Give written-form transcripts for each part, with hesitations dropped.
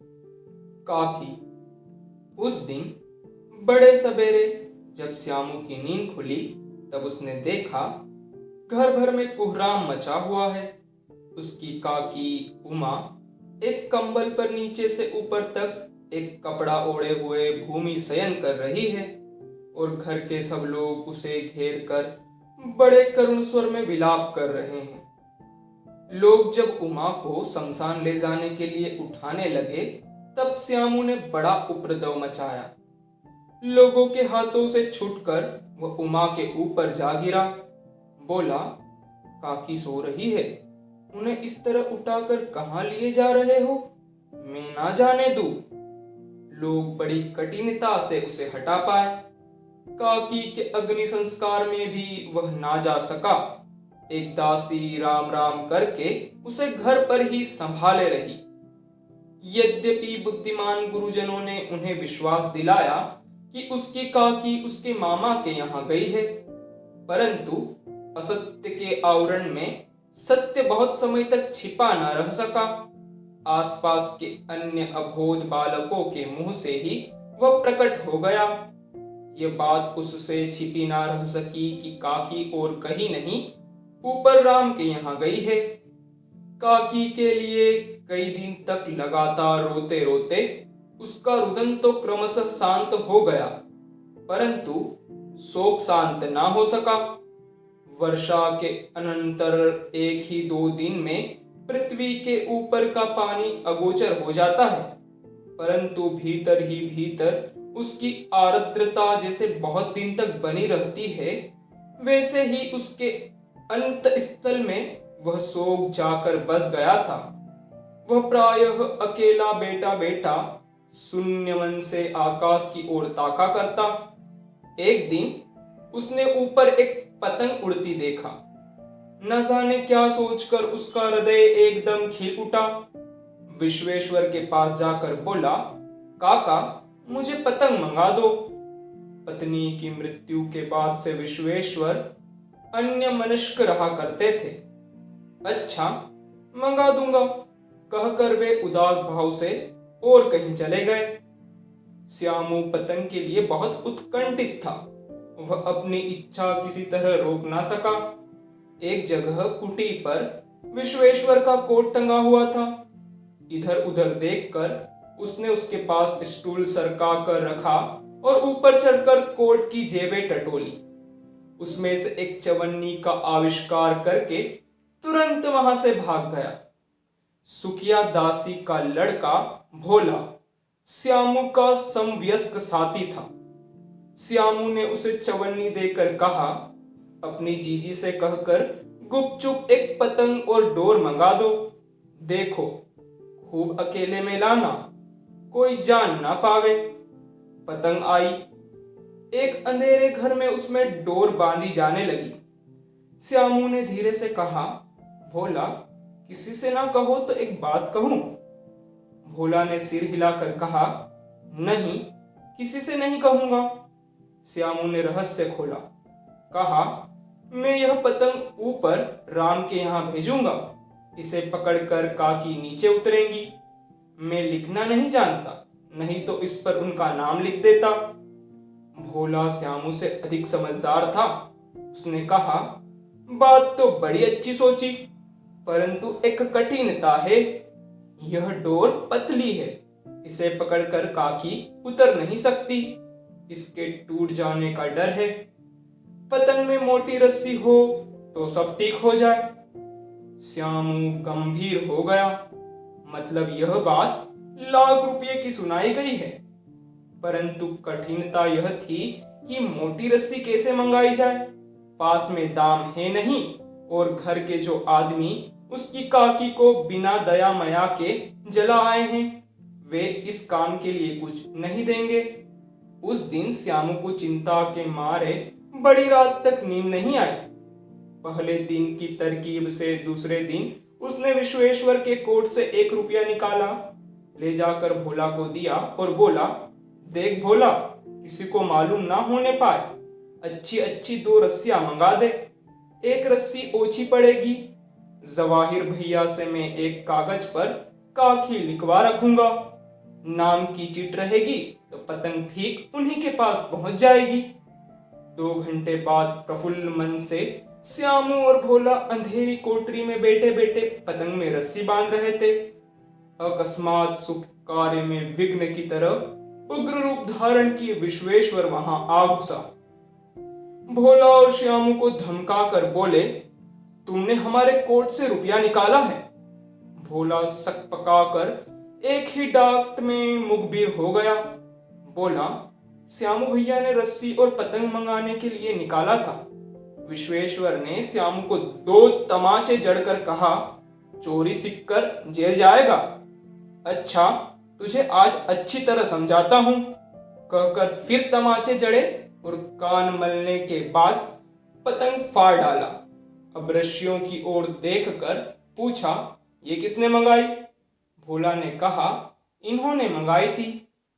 काकी। उस दिन बड़े सवेरे जब श्यामू की नींद खुली तब उसने देखा घर भर में कोहराम मचा हुआ है। उसकी काकी उमा एक कंबल पर नीचे से ऊपर तक एक कपड़ा ओढ़े हुए भूमि शयन कर रही है और घर के सब लोग उसे घेर कर बड़े करुण स्वर में विलाप कर रहे हैं। लोग जब उमा को शमशान ले जाने के लिए उठाने लगे तब श्यामू ने बड़ा उपद्रव मचाया। लोगों के हाथों से छूटकर वह उमा के ऊपर जा गिरा। बोला, काकी सो रही है, उन्हें इस तरह उठाकर कहाँ लिए जा रहे हो? मैं ना जाने दूं। लोग बड़ी कठिनता से उसे हटा पाए। काकी के अग्नि संस्कार में भी वह ना जा सका। एक दासी राम राम करके उसे घर पर ही संभाले रही। यद्यपि बुद्धिमान गुरुजनों ने उन्हें विश्वास दिलाया कि उसकी काकी उसके मामा के यहाँ गई है, परंतु असत्य के आवरण में सत्य बहुत समय तक छिपा न रह सका। आसपास के अन्य अबोध बालकों के मुंह से ही वह प्रकट हो गया। यह बात उससे छिपी ना रह सकी कि काकी और कहीं नहीं ऊपर राम के यहाँ गई है। काकी के लिए कई दिन तक लगातार रोते रोते उसका रुदन तो क्रमशः शांत हो गया, परंतु शोक शांत ना हो सका। वर्षा के अनंतर एक ही 2 दिन में पृथ्वी के ऊपर का पानी अगोचर हो जाता है, परंतु भीतर ही भीतर उसकी आर्द्रता जैसे बहुत दिन तक बनी रहती है, वैसे ही उसके अंत स्थल में वह शोक जाकर बस गया था। वह प्रायः अकेला बेटा बेटा शून्य मन से आकाश की ओर ताका करता। एक दिन उसने ऊपर एक पतंग उड़ती देखा। न जाने क्या सोचकर उसका हृदय एकदम खिल उठा। विश्वेश्वर के पास जाकर बोला, काका मुझे पतंग मंगा दो। पत्नी की मृत्यु के बाद से विश्वेश्वर अन्य मनस्क रहा करते थे। अच्छा मंगा दूंगा कहकर वे उदास भाव से और कहीं चले गए। श्यामू पतंग के लिए बहुत उत्कंठित था। वह अपनी इच्छा किसी तरह रोक ना सका। एक जगह कुटी पर विश्वेश्वर का कोट टंगा हुआ था। इधर उधर देखकर उसने उसके पास स्टूल सरका कर रखा और ऊपर चढ़कर कोट की जेबें टटोली। उसमें से एक चवन्नी का आविष्कार करके तुरंत वहां से भाग गया। सुखिया दासी का लड़का भोला श्यामू का समवयस्क साथी था। श्यामू ने उसे चवन्नी देकर कहा, अपनी जीजी से कहकर गुपचुप एक पतंग और डोर मंगा दो। देखो खूब अकेले में लाना, कोई जान ना पावे। पतंग आई। एक अंधेरे घर में उसमें डोर बांधी जाने लगी। श्यामू ने धीरे से कहा, भोला किसी से ना कहो तो एक बात कहूं। भोला ने सिर हिलाकर कहा, नहीं किसी से नहीं कहूंगा। श्यामू ने रहस्य खोला। कहा, मैं यह पतंग ऊपर राम के यहां भेजूंगा। इसे पकड़कर काकी नीचे उतरेंगी। मैं लिखना नहीं जानता, नहीं तो इस पर उनका नाम लिख देता। भोला श्यामू से अधिक समझदार था। उसने कहा, बात तो बड़ी अच्छी सोची, परंतु एक कठिनता है। यह डोर पतली है, इसे पकड़कर काकी उतर नहीं सकती। इसके टूट जाने का डर है। पतंग में मोटी रस्सी हो तो सब ठीक हो जाए। श्यामू गंभीर हो गया। मतलब यह बात लाख रुपये की सुनाई गई है, परंतु कठिनता यह थी कि मोटी रस्सी कैसे मंगाई जाए। पास में दाम है नहीं और घर के जो आदमी उसकी काकी को बिना दया मया के जला आए हैं, वे इस काम के लिए कुछ नहीं देंगे। उस दिन श्यामू को चिंता के मारे बड़ी रात तक नींद नहीं आई। पहले दिन की तरकीब से दूसरे दिन उसने विश्वेश्वर के कोट से 1 रुपया निकाला, ले जाकर भोला को दिया और बोला, देख भोला, किसी को मालूम ना होने पाए, अच्छी अच्छी 2 रस्सियां मंगा दे। एक रस्सी ओछी पड़ेगी। जवाहिर भैया से मैं एक कागज पर काकी लिखवा रखूंगा। नाम की चीट रहेगी तो पतंग ठीक उन्हीं के पास पहुंच जाएगी। 2 घंटे बाद प्रफुल्ल मन से श्यामू और भोला अंधेरी कोठरी में बैठे बैठे पतंग में रस्सी बांध रहे थे। अकस्मात शुभ कार्य में विघ्न की तरह उग्र रूप धारण किए विश्वेश्वर वहां आ घुसा। भोला और श्यामू को धमका कर बोले, तुमने हमारे कोट से रुपया निकाला है। भोला सक पकाकर एक ही डाक में मुखबिर हो गया। बोला, श्यामू भैया ने रस्सी और पतंग मंगाने के लिए निकाला था। विश्वेश्वर ने श्यामू को 2 तमाचे जड़कर कहा, चोरी सीख कर जेल जाएगा। अच्छा, तुझे आज अच्छी तरह समझाता हूं, कहकर फिर तमाचे जड़े और कान मलने के बाद पतंग फाड़ डाला। अब रस्सियों की ओर देखकर पूछा, ये किसने मंगाई? भोला ने कहा, इन्होंने मंगाई थी।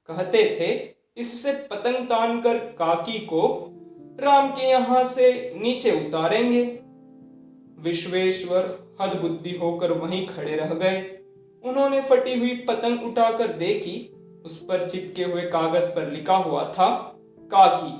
कहते थे इससे पतंग तान कर काकी को राम के यहां से नीचे उतारेंगे। विश्वेश्वर हदबुद्धि होकर वहीं खड़े रह गए। उन्होंने फटी हुई पतंग उठाकर देखी। उस पर चिपके हुए कागज पर लिखा हुआ था, काकी।